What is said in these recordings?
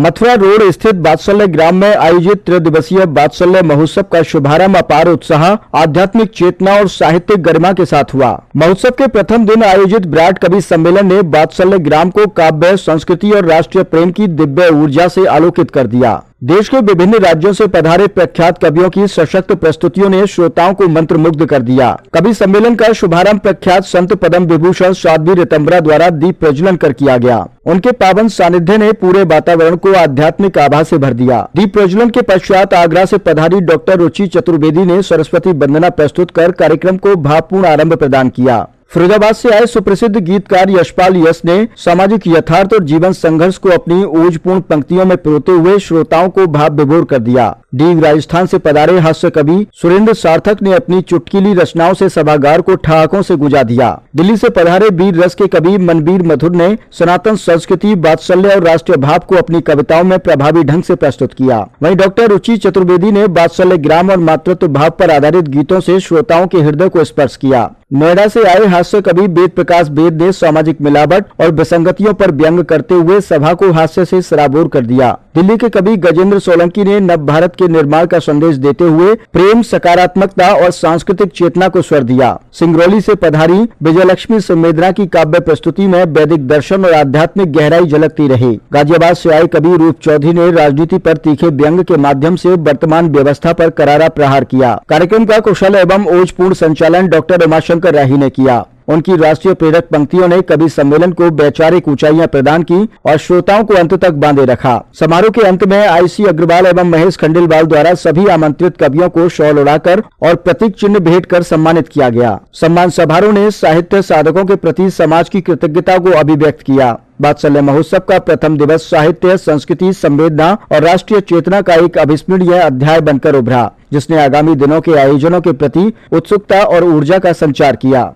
Mathura road स्थित वात्सल्य ग्राम में आयोजित त्रिदिवसीय वात्सल्य महोत्सव का शुभारंभ अपार उत्साह, आध्यात्मिक चेतना और साहित्यिक गरिमा के साथ हुआ। महोत्सव के प्रथम दिन आयोजित विराट कवि सम्मेलन ने वात्सल्य ग्राम को काव्य, संस्कृति और राष्ट्रीय प्रेम की दिव्य ऊर्जा से आलोकित कर दिया। देश के विभिन्न राज्यों से पधारे प्रख्यात कवियों की सशक्त प्रस्तुतियों ने श्रोताओं को मंत्रमुग्ध कर दिया। कवि सम्मेलन का शुभारंभ प्रख्यात संत पद्म विभूषण साध्वी ऋतंबरा द्वारा दीप प्रज्वलन कर किया गया। उनके पावन सानिध्य ने पूरे वातावरण को आध्यात्मिक आभा से भर दिया। दीप प्रज्वलन के पश्चात आगरा से पधारी डॉक्टर रुचि चतुर्वेदी ने सरस्वती वंदना प्रस्तुत कर कार्यक्रम को भावपूर्ण आरंभ प्रदान किया। फिरोजाबाद से आए सुप्रसिद्ध गीतकार यशपाल यश ने सामाजिक यथार्थ और जीवन संघर्ष को अपनी ओजपूर्ण पंक्तियों में पिरोते हुए श्रोताओं को भाव विभोर कर दिया। डीग राजस्थान से पधारे हास्य कवि सुरेंद्र सार्थक ने अपनी चुटकीली रचनाओं से सभागार को ठहाकों से गुंजा दिया। दिल्ली से पधारे वीर रस के कवि मनबीर मधुर ने सनातन संस्कृति, वात्सल्य और राष्ट्रीय भाव को अपनी कविताओं में प्रभावी ढंग से प्रस्तुत किया। वहीं डॉक्टर रुचि चतुर्वेदी ने वात्सल्य ग्राम और मातृत्व भाव पर आधारित गीतों से श्रोताओं के हृदय को स्पर्श किया। नोएडा से आए हास्य कवि वेद प्रकाश वेद ने सामाजिक मिलावट और विसंगतियों पर व्यंग करते हुए सभा को हास्य से सराबोर कर दिया। दिल्ली के कवि गजेंद्र सोलंकी ने नव भारत के निर्माण का संदेश देते हुए प्रेम, सकारात्मकता और सांस्कृतिक चेतना को स्वर दिया। सिंगरौली से पधारी विजयलक्ष्मी संवेदना की काव्य प्रस्तुति में वैदिक दर्शन और आध्यात्मिक गहराई झलकती रही। गाजियाबाद से आए कवि रूप चौधरी ने राजनीति पर तीखे व्यंग के माध्यम से वर्तमान व्यवस्था पर करारा प्रहार किया। कार्यक्रम का कुशल एवं ओजपूर्ण संचालन डॉक्टर उमाशंकर राही ने किया। उनकी राष्ट्रीय प्रेरक पंक्तियों ने कवि सम्मेलन को वैचारिक ऊंचाइयां प्रदान की और श्रोताओं को अंत तक बांधे रखा। समारोह के अंत में आईसी अग्रवाल एवं महेश खंडेलवाल द्वारा सभी आमंत्रित कवियों को शॉल उड़ाकर और प्रतीक चिन्ह भेंट कर सम्मानित किया गया। सम्मान समारोह ने साहित्य साधकों के प्रति समाज की कृतज्ञता को अभिव्यक्त किया। वात्सल्य महोत्सव का प्रथम दिवस साहित्य, संस्कृति, संवेदना और राष्ट्रीय चेतना का एक अविस्मरणीय अध्याय बनकर उभरा, जिसने आगामी दिनों के आयोजनों के प्रति उत्सुकता और ऊर्जा का संचार किया।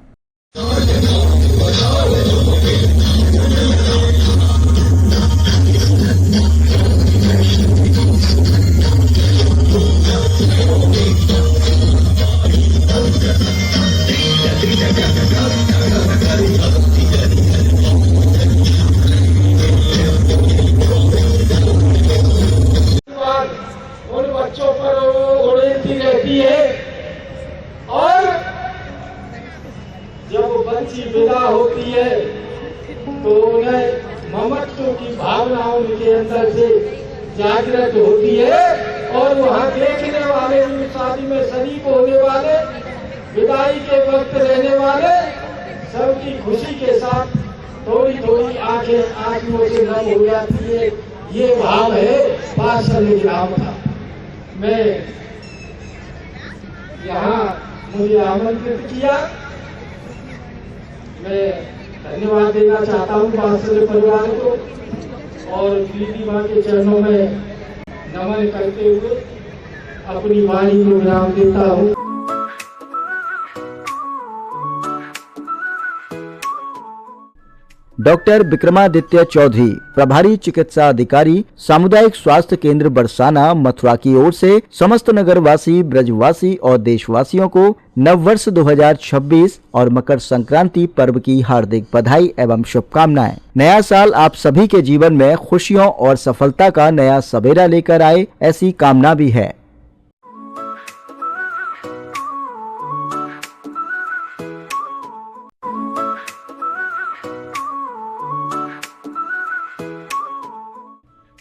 उन बच्चों पर उड़ती रहती है और जब बच्ची विदा होती है तो उन्हें ममत्व की भावना उनके अंदर से जागृत होती है और वहाँ देखने वाले, शादी में शरीक होने वाले, विदाई के वक्त रहने वाले सबकी खुशी के साथ थोड़ी थोड़ी आंखों से नम हो जाती है। ये भाव है वात्सल्य ग्राम का। मैं यहाँ मुझे आमंत्रित किया, मैं धन्यवाद देना चाहता हूँ वात्सल्य परिवार को और दीदी माँ के चरणों में नमन करते हुए अपनी वाणी को विराम देता हूँ। डॉक्टर विक्रमादित्य चौधरी, प्रभारी चिकित्सा अधिकारी, सामुदायिक स्वास्थ्य केंद्र बरसाना, मथुरा की ओर से समस्त नगरवासी, ब्रजवासी और देशवासियों को नववर्ष 2026 और मकर संक्रांति पर्व की हार्दिक बधाई एवं शुभकामनाएं। नया साल आप सभी के जीवन में खुशियों और सफलता का नया सवेरा लेकर आए, ऐसी कामना भी है।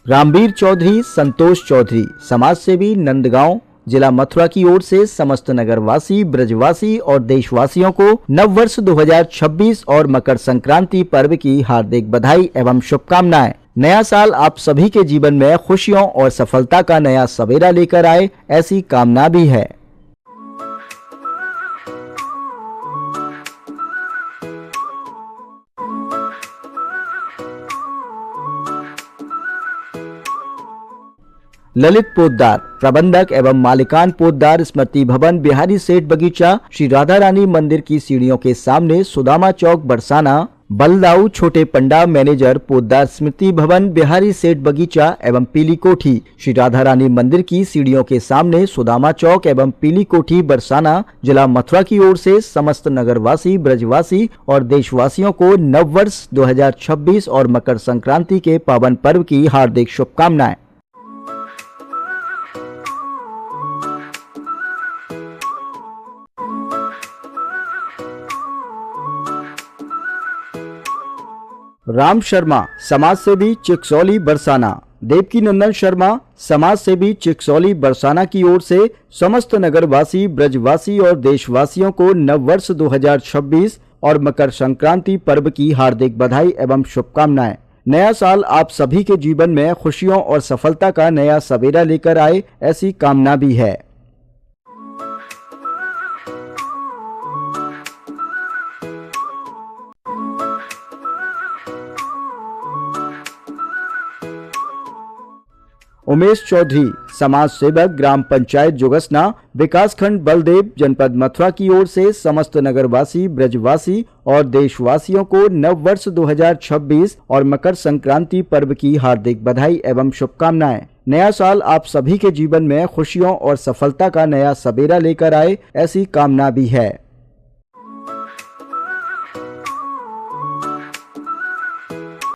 रामवीर चौधरी, संतोष चौधरी, समाज सेवी, नंदगांव, जिला मथुरा की ओर से समस्त नगरवासी, ब्रजवासी और देशवासियों को नववर्ष 2026 और मकर संक्रांति पर्व की हार्दिक बधाई एवं शुभकामनाएं। नया साल आप सभी के जीवन में खुशियों और सफलता का नया सवेरा लेकर आए, ऐसी कामना भी है। ललित पोद्दार, प्रबंधक एवं मालिकान पोद्दार स्मृति भवन, बिहारी सेठ बगीचा, श्री राधा रानी मंदिर की सीढ़ियों के सामने, सुदामा चौक, बरसाना, बलदाऊ छोटे पंडा मैनेजर पोद्दार स्मृति भवन बिहारी सेठ बगीचा एवं पीली कोठी श्री राधा रानी मंदिर की सीढ़ियों के सामने सुदामा चौक एवं पीली कोठी बरसाना जिला मथुरा की ओर से समस्त नगरवासी ब्रजवासी और देशवासियों को नववर्ष 2026 और मकर संक्रांति के पावन पर्व की हार्दिक शुभकामनाएं। राम शर्मा समाज सेवी चिकसौली बरसाना, देवकी नंदन शर्मा समाज सेवी चिकसौली बरसाना की ओर से समस्त नगरवासी ब्रजवासी और देशवासियों को नववर्ष 2026 और मकर संक्रांति पर्व की हार्दिक बधाई एवं शुभकामनाएं। नया साल आप सभी के जीवन में खुशियों और सफलता का नया सवेरा लेकर आए, ऐसी कामना भी है। उमेश चौधरी समाज सेवक ग्राम पंचायत जोगसना विकासखंड बलदेव जनपद मथुरा की ओर से समस्त नगरवासी ब्रजवासी और देशवासियों को नववर्ष 2026 और मकर संक्रांति पर्व की हार्दिक बधाई एवं शुभकामनाएं। नया साल आप सभी के जीवन में खुशियों और सफलता का नया सवेरा लेकर आए, ऐसी कामना भी है।